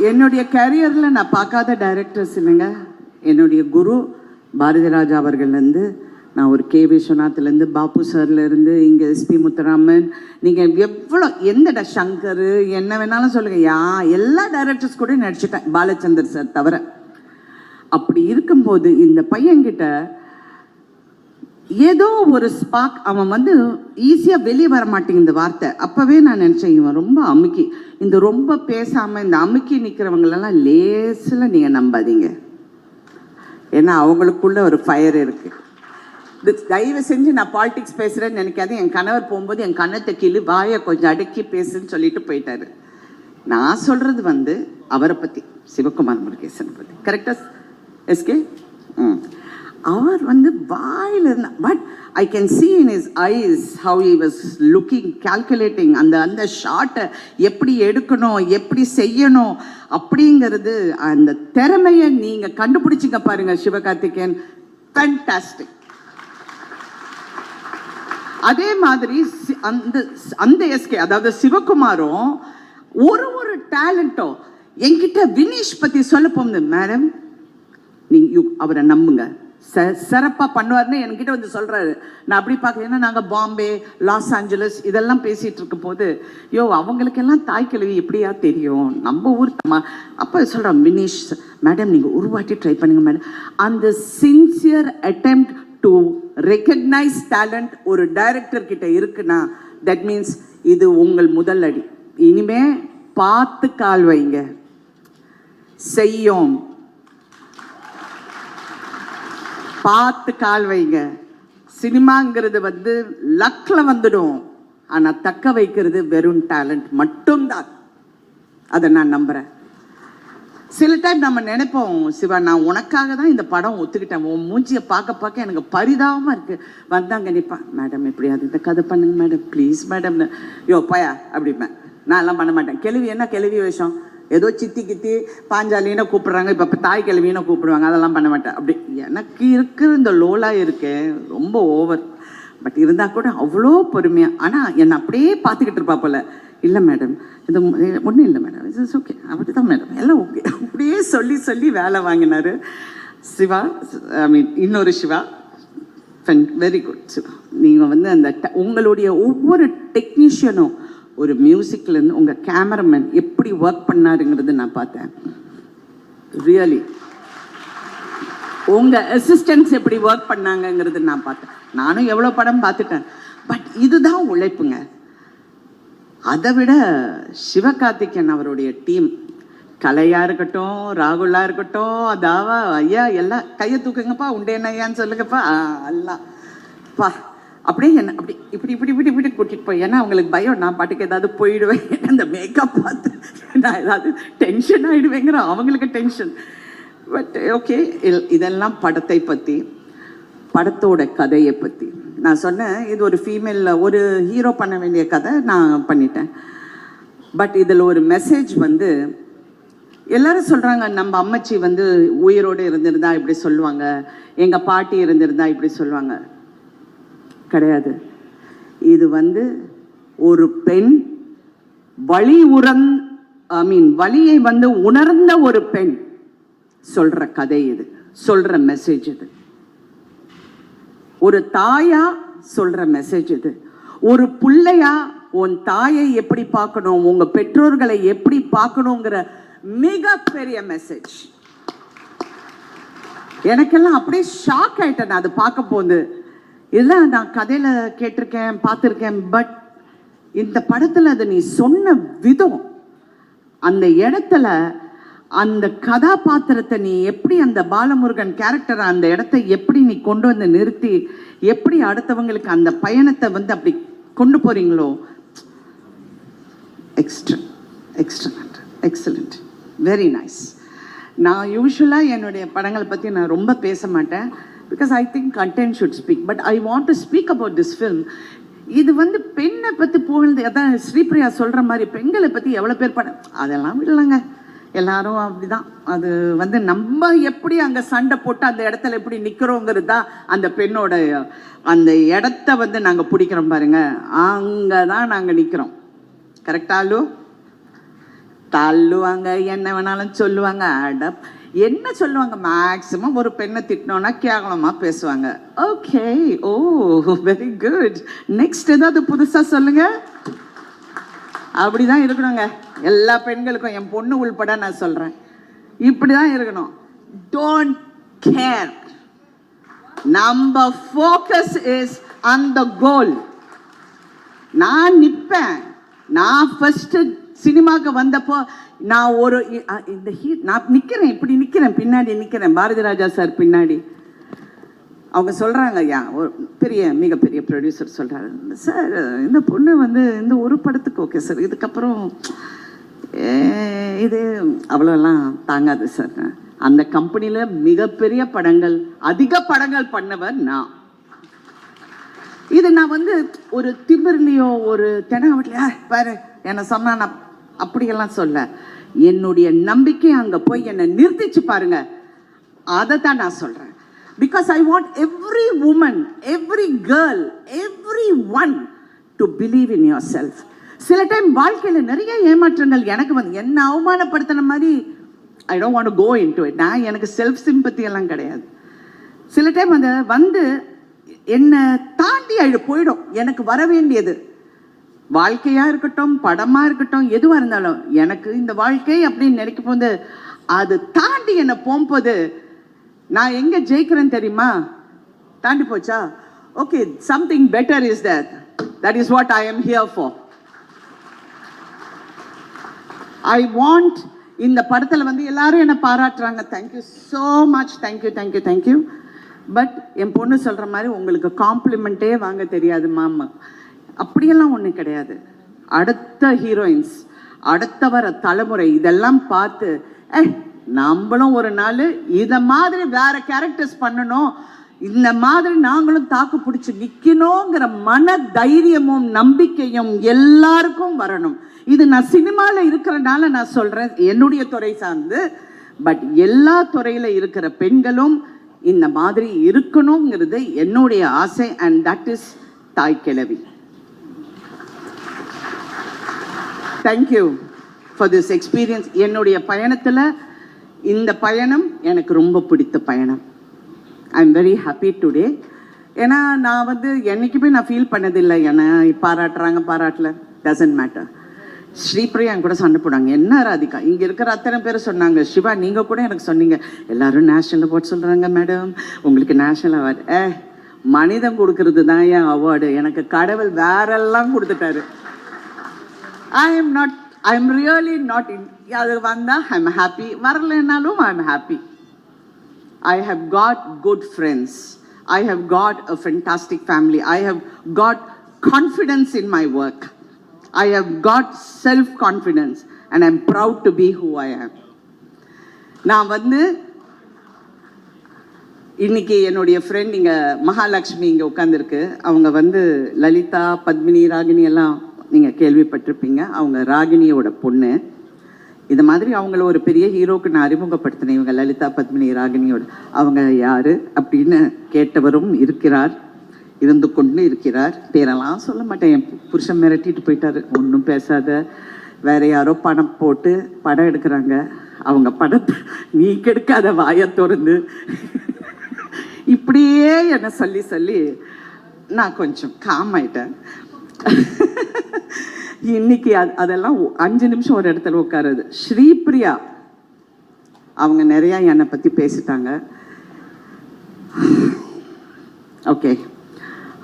என்னுடைய கேரியரில் நான் பார்க்காத டைரக்டர்ஸ் இல்லைங்க. என்னுடைய குரு பாரதி ராஜா அவர்கள்லேருந்து, நான் ஒரு கே விஸ்வநாத்லேருந்து, பாபு சார்லேருந்து, இங்கே எஸ்பி முத்துராமன், நீங்கள் எவ்வளோ எந்த சங்கர் என்ன வேணாலும் சொல்லுங்கள், எல்லா டைரக்டர்ஸ் கூட நடிச்சிட்டேன், பாலச்சந்தர் சார் தவிர. அப்படி இருக்கும்போது இந்த பையன்கிட்ட ஏதோ ஒரு ஸ்பார்க், அவன் வந்து ஈஸியாக வெளியே வர மாட்டேங்க இந்த வார்த்தை. அப்போவே நான் நினச்சேன், இவன் ரொம்ப அமுக்கி, இந்த ரொம்ப பேசாமல் இந்த அமுக்கி நிற்கிறவங்களெல்லாம் லேசில் நீங்கள் நம்பாதீங்க. ஏன்னா அவங்களுக்குள்ள ஒரு ஃபயர் இருக்குது. தயவு செஞ்சு நான் பாலிடிக்ஸ் பேசுகிறேன்னு நினைக்காது. என் கணவர் போகும்போது என் கண்ணத்தை கீழே வாயை கொஞ்சம் அடக்கி பேசுன்னு சொல்லிட்டு போயிட்டாரு. நான் சொல்கிறது வந்து அவரை பற்றி, சிவகுமார் முருகேசனை பற்றி. கரெக்டாக எஸ்கே? அவர் வந்து வாயில் இருந்தார். But I can see in his eyes have he was looking, calculating. அந்த ஷார்ட்டை எப்படி எடுக்கணும், எப்படி செய்யணும் அப்படிங்கிறது, அந்த திறமையை நீங்கள் கண்டுபிடிச்சிங்க பாருங்க சிவகார்த்திகேயன். ஃபேண்டாஸ்டிக். அதே மாதிரி அந்த எஸ்கே, அதாவது சிவகுமாரும் ஒரு டேலண்ட்டும் என்கிட்ட வினீஷ் பற்றி சொல்ல போகுது. மேடம் நீங்கள் அவரை நம்புங்க, சிறப்பாக பண்ணுவார்னு என்கிட்ட வந்து சொல்கிறாரு. நான் அப்படி பார்க்க, ஏன்னா நாங்கள் பாம்பே, லாஸ் ஏஞ்சலஸ் இதெல்லாம் பேசிகிட்டு இருக்கும் போது, அவங்களுக்கெல்லாம் தாய் கிழவி எப்படியா தெரியும், நம்ம ஊர் அப்போ சொல்கிறோம், வினீஷ் மேடம் நீங்கள் ஒரு வாட்டி ட்ரை பண்ணுங்க மேடம். அந்த sincere attempt to recognise talent ஒரு டைரக்டர் கிட்ட இருக்குன்னா, தட் மீன்ஸ் இது உங்கள் முதல் அடி. இனிமே பார்த்து கால் வைங்க, செய்யும், பார்த்து கால் வைங்க. சினிமாங்கிறது வந்து லக்கில் வந்துடும், ஆனால் தக்க வைக்கிறது வெறும் டேலண்ட் மட்டும்தான். அதை நான் நம்புகிறேன். சில டைம் நம்ம நினைப்போம், சிவா நான் உனக்காக தான் இந்த படம் ஒத்துக்கிட்டேன், உன் மூஞ்சியை பார்க்க எனக்கு பரிதாபமாக இருக்குது. வந்தாங்க நிற்பான், மேடம் எப்படியாவது இந்த கதை பண்ணுங்க மேடம் ப்ளீஸ் மேடம்னு. பயா அப்படிப்பேன். நான் எல்லாம் பண்ண மாட்டேன். கேள்வி என்ன கேள்வி விஷயம், ஏதோ சித்தி கித்தி பாஞ்சாலின்னு கூப்பிடுறாங்க, இப்போ தாய் கிழவின்னு கூப்பிடுவாங்க, அதெல்லாம் பண்ண மாட்டேன். அப்படி எனக்கு இருக்கிற இந்த லோலாக இருக்கேன் ரொம்ப ஓவர். பட் இருந்தால் கூட அவ்வளோ பொறுமையாக. ஆனால் என்னை அப்படியே பார்த்துக்கிட்டு இருப்பா போல. இல்லை மேடம் இது ஒன்றும் இல்லை மேடம், இட்ஸ் ஓகே, அப்படி தான் மேடம், எல்லாம் ஓகே, அப்படியே சொல்லி வேலை வாங்கினார் சிவா. ஐ மீன் இன்னொரு சிவா. Very good Siva. நீங்கள் வந்து அந்த உங்களுடைய ஒவ்வொரு டெக்னீஷியனும், ஒரு மியூசிக்லேருந்து உங்கள் கேமராமேன் எப்படி ஒர்க் பண்ணாருங்கிறது நான் பார்த்தேன். ரியலி உங்கள் அசிஸ்டன்ட்ஸ் எப்படி ஒர்க் பண்ணாங்கங்கிறது நான் பார்த்தேன். நானும் எவ்வளோ படம் பார்த்துட்டேன். பட் இதுதான் உழைப்புங்க. அதை விட சிவகார்த்திகேயன் அவருடைய டீம், கலையாக இருக்கட்டும், ராகுலாக இருக்கட்டும், அதாவா ஐயா எல்லாம் கையை தூக்குங்கப்பா, உண்டேனையான்னு சொல்லுங்கப்பா, எல்லாம் பா அப்படியே என்ன அப்படி இப்படி கூட்டிகிட்டு போய். ஏன்னா அவங்களுக்கு பயம், நான் பாட்டுக்கு ஏதாவது போயிடுவேன், அந்த மேக்கப் பார்த்து நான் ஏதாவது டென்ஷன் ஆகிடுவேங்கிற அவங்களுக்கு டென்ஷன். பட் ஓகே, இதெல்லாம் படத்தை பற்றி, படத்தோட கதையை பற்றி நான் சொன்னேன். இது ஒரு ஃபீமேல், ஒரு ஹீரோ பண்ண வேண்டிய கதை நான் பண்ணிட்டேன். பட் இதில் ஒரு மெசேஜ் வந்து, எல்லாரும் சொல்கிறாங்க நம்ம அம்மச்சி வந்து உயிரோடு இருந்திருந்தா இப்படி சொல்லுவாங்க, எங்கள் பாட்டி இருந்திருந்தா இப்படி சொல்லுவாங்க. கிடையாது. இது வந்து ஒரு பெண் வலியை வந்து உணர்ந்த ஒரு பெண் சொல்ற கதை இது, சொல்ற மெசேஜ் இது. ஒரு தாயா சொல்ற மெசேஜ் இது. ஒரு பிள்ளையா உன் தாயை எப்படி பார்க்கணும், உங்க பெற்றோர்களை எப்படி பார்க்கணுங்கிற மிகப்பெரிய மெசேஜ். எனக்கெல்லாம் அப்படியே ஷாக் ஆயிட்டேன் அது பார்க்க போது. இதெல்லாம் நான் கதையில் கேட்டிருக்கேன், பார்த்துருக்கேன். பட் இந்த படத்தில் அதை நீ சொன்ன விதம், அந்த இடத்துல அந்த கதாபாத்திரத்தை நீ எப்படி, அந்த பாலமுருகன் கேரக்டரை அந்த இடத்த எப்படி நீ கொண்டு வந்து நிறுத்தி, எப்படி அடுத்தவங்களுக்கு அந்த பயணத்தை வந்து அப்படி கொண்டு போகிறீங்களோ, எக்ஸலண்ட், வெரி நைஸ். நான் யூஸ்வலாக என்னுடைய படங்களை பற்றி நான் ரொம்ப பேச மாட்டேன், because I think content should speak, but I want to speak about this film. இது வந்து பெண்ணை பற்றி புகழ்ந்து, அதான் ஸ்ரீபிரியா சொல்கிற மாதிரி பெண்களை பற்றி எவ்வளோ பேர் படம், அதெல்லாம் விடலைங்க, எல்லாரும் அப்படிதான். அது வந்து நம்ம எப்படி அங்கே சண்டை போட்டு அந்த இடத்துல எப்படி நிற்கிறோங்கிறது தான் அந்த பெண்ணோட அந்த இடத்த வந்து நாங்கள் பிடிக்கிறோம் பாருங்க, அங்கே தான் நாங்கள் நிற்கிறோம். கரெக்டாலு தள்ளுவாங்க, என்ன வேணாலும் சொல்லுவாங்க. என்ன சொல்லுவாங்க, மேக்சிமம் ஒரு பெண்ணை திட்டினோன்னா கேவலமாக பேசுவாங்க. ஓகே, ஓ வெரி குட், நெக்ஸ்ட் ஏதாவது புதுசாக சொல்லுங்க. அப்படிதான் இருக்கணுங்க எல்லா பெண்களுக்கும், என் பொண்ணு உள்பட நான் சொல்கிறேன், இப்படி தான் இருக்கணும். டோன்ட் கேர், நம்ம ஃபோக்கஸ் இஸ் ஆன் த கோல். நான் நிற்பேன். நான் ஃபர்ஸ்ட் சினிமாவுக்கு வந்தப்போ நான் ஒரு இந்த நான் நிற்கிறேன், இப்படி நிற்கிறேன், பின்னாடி நிற்கிறேன், பாரதி ராஜா சார் பின்னாடி. அவங்க சொல்கிறாங்க, ஐயா ஒரு பெரிய மிகப்பெரிய ப்ரொடியூசர் சொல்கிறாரு, சார் இந்த பொண்ணு வந்து இந்த ஒரு படத்துக்கு ஓகே சார், இதுக்கப்புறம் இது அவ்வளோலாம் தாங்காது சார். அந்த கம்பெனியில் மிகப்பெரிய படங்கள், அதிக படங்கள் பண்ணவர் நான். இது நான் வந்து ஒரு திமிர்லையோ ஒரு தெனாவட்டிலையோ பாரு என்னை சொன்னா நான் அப்படியெல்லாம் சொல்ல, என்னுடைய நம்பிக்கை அங்கே போய் என்னை நிறுத்திச்சு பாருங்க, அதை தான் நான் சொல்கிறேன். Because I want every woman, every girl, every one to believe in yourself. சில டைம் வாழ்க்கையில் நிறைய ஏமாற்றங்கள் எனக்கு வந்து என்ன அவமானப்படுத்தின மாதிரி, I don't want to go into it. நான் எனக்கு செல்ஃப் சிம்பத்தி எல்லாம் கிடையாது. சில டைம் அந்த வந்து என்னை தாண்டி போயிடும். எனக்கு வர வேண்டியது வாழ்க்கையா இருக்கட்டும், படமா இருக்கட்டும், எதுவாக இருந்தாலும் எனக்கு இந்த வாழ்க்கை அப்படின்னு நினைக்கும் போது அது தாண்டி என்னை போகும்போது நான் எங்க ஜெயிக்கிறேன்னு தெரியுமா? தாண்டி போச்சா, okay, something better is there. That is what I am here for. I want, இந்த படத்தில் வந்து எல்லாரும் என்னை பாராட்டுறாங்க, thank you so much, thank you thank you thank you. But என் பொண்ணு சொல்கிற மாதிரி உங்களுக்கு காம்ப்ளிமெண்ட்டே வாங்க தெரியாது மாமா, அப்படியெல்லாம் ஒன்றும் கிடையாது. அடுத்த ஹீரோயின்ஸ், அடுத்த வர தலைமுறை இதெல்லாம் பார்த்து நம்மளும் ஒரு நாள் இதை மாதிரி வேற கேரக்டர்ஸ் பண்ணணும், இந்த மாதிரி நாங்களும் தாக்கு பிடிச்சி நிற்கணுங்கிற மன தைரியமும் நம்பிக்கையும் எல்லாருக்கும் வரணும். இது நான் சினிமாவில் இருக்கிறனால நான் சொல்கிறேன், என்னுடைய துறை சார்ந்து. பட் எல்லா துறையில் இருக்கிற பெண்களும் இந்த மாதிரி இருக்கணுங்கிறது என்னுடைய ஆசை. அண்ட் தட் இஸ் தாய் கிழவி. Thank you for this experience. என்னுடைய பயணத்தில் இந்த பயணம் எனக்கு ரொம்ப பிடித்த பயணம். I am very happy today. ஏன்னா நான் வந்து என்றைக்குமே நான் ஃபீல் பண்ணதில்லை, ஏன்னா பாராட்டுறாங்க பாராட்டல, டசன்ட் மேட்டர். ஸ்ரீபிரியா கூட சண்டை போடாங்க, என்ன ராதிகா, இங்கே இருக்கிற அத்தனை பேர் சொன்னாங்க, சிவா நீங்கள் கூட எனக்கு சொன்னீங்க, எல்லாரும் நேஷ்னல் அவார்ட் சொல்கிறாங்க மேடம், உங்களுக்கு நேஷ்னல் அவார்டு. மனிதன் கொடுக்கறது தான் என் அவார்டு, எனக்கு கடவுள் வேறெல்லாம் கொடுத்துட்டாரு. I am really not in. அது வந்தால் ஐ எம் ஹாப்பி, வரலைன்னாலும் I am happy. I have got good friends. I have got a fantastic family. I have got confidence in my work. I have got self-confidence and I'm proud to be who I am. நான் வந்து இன்னைக்கு என்னுடைய friend இங்கே மகாலட்சுமி இங்கே உட்காந்துருக்கு. அவங்க வந்து லலிதா, பத்மினி, ராகினி எல்லாம் நீங்கள் கேள்விப்பட்டிருப்பீங்க. அவங்க ராகினியோட பொண்ணு. இது மாதிரி அவங்கள ஒரு பெரிய ஹீரோக்கு நான் அறிமுகப்படுத்தினேன். இவங்க லலிதா, பத்மினி, ராகினியோட. அவங்க யார் அப்படின்னு கேட்டவரும் இருக்கிறார், இருந்து கொண்டு இருக்கிறார். பேரெல்லாம் சொல்ல மாட்டேன், என் புருஷன் மிரட்டிட்டு போயிட்டாரு, ஒன்றும் பேசாத. வேற யாரோ பணம் போட்டு படம் எடுக்கிறாங்க, அவங்க படத்தை நீ கெடுக்காத, வாயை திறந்து இப்படியே என்னை சொல்லி சொல்லி நான் கொஞ்சம் காம் ஆயிட்டேன். இன்னைக்கு அதெல்லாம் 5 நிமிஷம் ஒரு இடத்துல உட்காருது. ஸ்ரீபிரியா அவங்க நிறையா என்னை பற்றி பேசிட்டாங்க. ஓகே,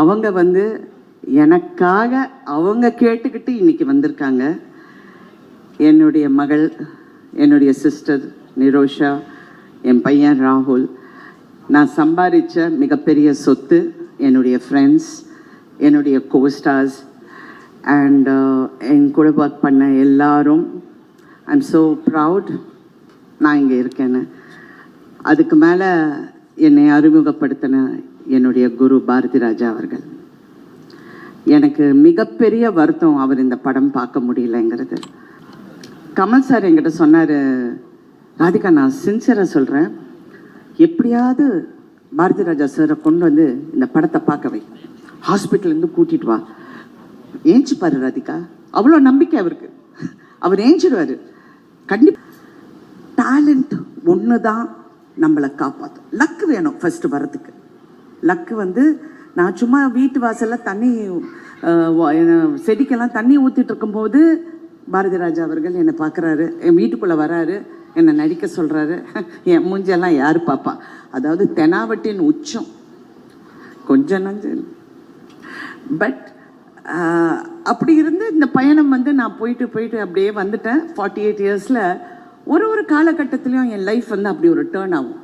அவங்க வந்து எனக்காக அவங்க கேட்டுக்கிட்டு இன்னைக்கு வந்திருக்காங்க. என்னுடைய மகள், என்னுடைய சிஸ்டர் நிரோஷா, என் பையன் ராகுல், நான் சம்பாதிச்ச மிகப்பெரிய சொத்து, என்னுடைய ஃப்ரெண்ட்ஸ், என்னுடைய கோஸ்டார்ஸ் அண்ட் என் கூட ஒர்க் பண்ண எல்லாரும். ஐ எம் ஸோ ப்ரவுட் நான் இங்கே இருக்கேன்னு. அதுக்கு மேலே என்னை அறிமுகப்படுத்தின என்னுடைய குரு பாரதி ராஜா அவர்கள். எனக்கு மிகப்பெரிய வருத்தம் அவர் இந்த படம் பார்க்க முடியலைங்கிறது. கமல் சார் என்கிட்ட சொன்னார், ராதிகா நான் சின்சியராக சொல்கிறேன், எப்படியாவது பாரதி ராஜா சாரை கொண்டு வந்து இந்த படத்தை பார்க்க வை, ஹாஸ்பிட்டல்லேருந்து கூட்டிகிட்டு வா. ஏஞ்சிப்பாரு ராதிகா, அவ்வளோ நம்பிக்கை அவருக்கு, அவர் ஏஞ்சிடுவார். கண்டிப்பாக டேலண்ட் ஒன்று தான் நம்மளை காப்பாற்றும். லக்கு வேணும் ஃபஸ்ட்டு வரதுக்கு. லக்கு வந்து நான் சும்மா வீட்டு வாசலில் தண்ணி செடிக்கெல்லாம் தண்ணி ஊற்றிட்டு இருக்கும்போது பாரதி ராஜா அவர்கள் என்னை பார்க்குறாரு, என் வீட்டுக்குள்ளே வராரு, என்னை நடிக்க சொல்கிறாரு. என் மூஞ்செல்லாம் யார் பாப்பா? அதாவது தெனாவட்டின் உச்சம், கொஞ்சம் நஞ்சம். பட் அப்படி இருந்து இந்த பயணம் வந்து நான் போயிட்டு அப்படியே வந்துட்டேன். 48 இயர்ஸில் ஒரு காலகட்டத்திலையும் என் லைஃப் வந்து அப்படி ஒரு டேர்ன் ஆகும்.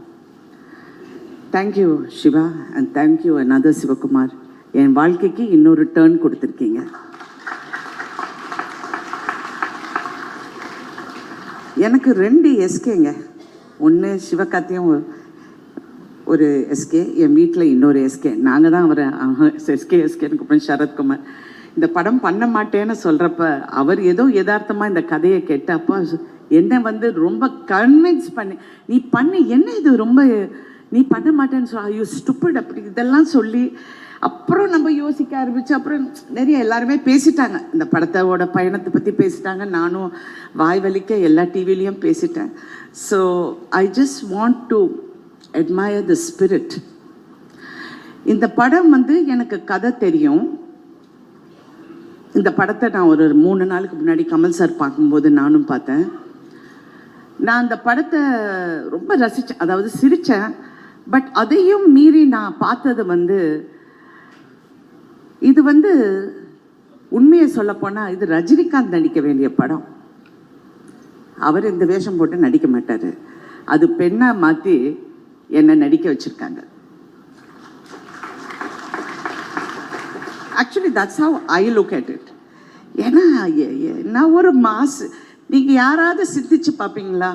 Thank you Siva and thank you another Sivakumar. என் வாழ்க்கைக்கு இன்னொரு டேர்ன் கொடுத்துருக்கீங்க. எனக்கு 2 எஸ்கேங்க. ஒன்று சிவகார்த்தியும் ஒரு எஸ்கே, என் வீட்டில் இன்னொரு எஸ்கே. நாங்கள் தான் அவரை எஸ்கேனுக்கு அப்புறம் சரத்குமார். இந்த படம் பண்ண மாட்டேன்னு சொல்கிறப்ப அவர் ஏதோ யதார்த்தமாக இந்த கதையை கேட்டப்போ என்னை வந்து ரொம்ப கன்வின்ஸ் பண்ணி என்ன இது ரொம்ப நீ பண்ண மாட்டேன்னு யூ ஸ்டூபிட் அப்படி இதெல்லாம் சொல்லி அப்புறம் நம்ம யோசிக்க ஆரம்பிச்சு. அப்புறம் நிறைய எல்லாருமே பேசிட்டாங்க, இந்த படத்தோட பயணத்தை பற்றி பேசிட்டாங்க. நானும் வாய் வலிக்க எல்லா டிவிலையும் பேசிட்டேன். So I just want to admire the spirit. இந்த படம் வந்து எனக்கு கதை தெரியும். இந்த படத்தை நான் ஒரு 3 நாளுக்கு முன்னாடி கமல் சார் பார்க்கும்போது நானும் பார்த்தேன். நான் அந்த படத்தை ரொம்ப ரசித்தேன், அதாவது சிரித்தேன். பட் அதையும் மீறி நான் பார்த்தது வந்து இது வந்து உண்மையை சொல்லப்போனால் இது ரஜினிகாந்த் நடிக்க வேண்டிய படம். அவர் இந்த வேஷம் போட்டு நடிக்க மாட்டார். அது பெண்ணாக மாற்றி என்னை நடிக்க வச்சுருக்காங்க. Actually that's how I look at it. ஏன்னா நான் ஒரு மாசு. நீங்கள் யாராவது சிந்திச்சு பார்ப்பீங்களா?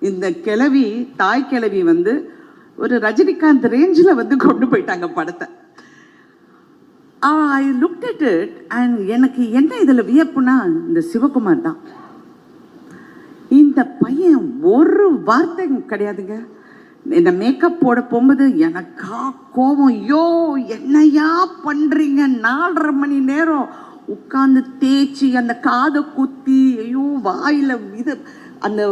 இந்த கிழவி, தாய் கிழவி வந்து ஒரு ரஜினிகாந்த் ரேஞ்சில் வந்து கொண்டு போயிட்டாங்க படத்தை. I look at it and எனக்கு என்ன இதில் வியப்புனா இந்த சிவகுமார் தான். இந்த பையன் ஒரு வார்த்தை கிடையாதுங்க. இந்த மேக்கப் போட போகும்போது எனக்கா கோபம், ஐயோ என்னையா பண்ணுறீங்க? 4.5 மணி நேரம் உட்காந்து தேய்ச்சி அந்த காதை குத்தி, ஐயோ வாயில் இது அந்த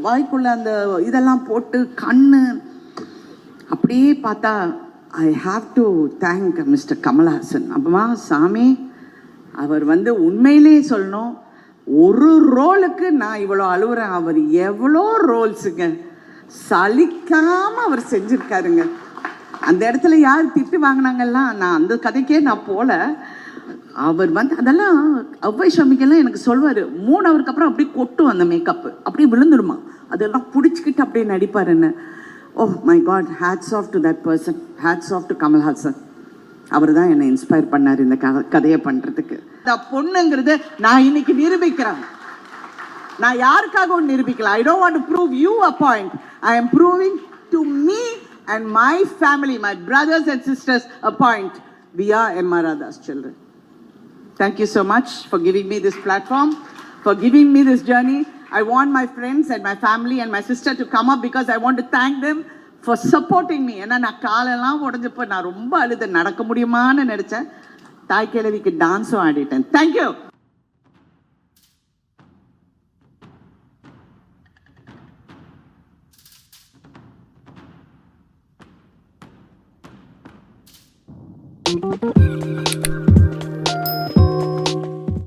வாய்க்குள்ள அந்த இதெல்லாம் போட்டு கண்ணு அப்படியே பார்த்தா I have to thank mister Kamal Haasan. அப்பமா சாமி, அவர் வந்து உண்மையிலே சொல்லணும், ஒரு ரோலுக்கு நான் இவ்வளோ அழுவுறேன். அவர் எவ்வளோ ரோல்ஸுங்க சலிக்காம அவர் செஞ்சிருக்காருங்க. அந்த இடத்துல யார் திட்டு வாங்கினாங்கல்லாம் நான் அந்த கதைக்கே நான் போல. அவர் வந்து அதெல்லாம் அவ்வை சாமிக்கெல்லாம் எனக்கு சொல்வார், 3 ஹவருக்கு அப்புறம் அப்படியே கொட்டும் அந்த மேக்கப்பு, அப்படியே விழுந்துடுமா, அதெல்லாம் பிடிச்சிக்கிட்டு அப்படியே நடிப்பார். என்ன oh my god, hats off to that person, hats off to Kamal Haasan. அவர் தான் என்னை இன்ஸ்பயர் பண்ணார் இந்த கதையை பண்ணுறதுக்கு. இந்த பொண்ணுங்கிறது நான் இன்னைக்கு நிரூபிக்கிறேன். நான் யாருக்காகவும் நிரூபிக்கல. I don't want to prove you a point. I am proving to me and my family, my brothers and sisters a point. We are M.R. Radha's children. Thank you so much for giving me this platform, for giving me this journey. I want my friends and my family and my sister to come up because I want to thank them for supporting me. ஏன்னா நான் காலெல்லாம் உடஞ்சப்போ நான் ரொம்ப அழுது நடக்க முடியுமான்னு நினச்சேன். தாய் கிழவிக்கு டான்ஸும் ஆடிட்டேன். தேங்க்யூ.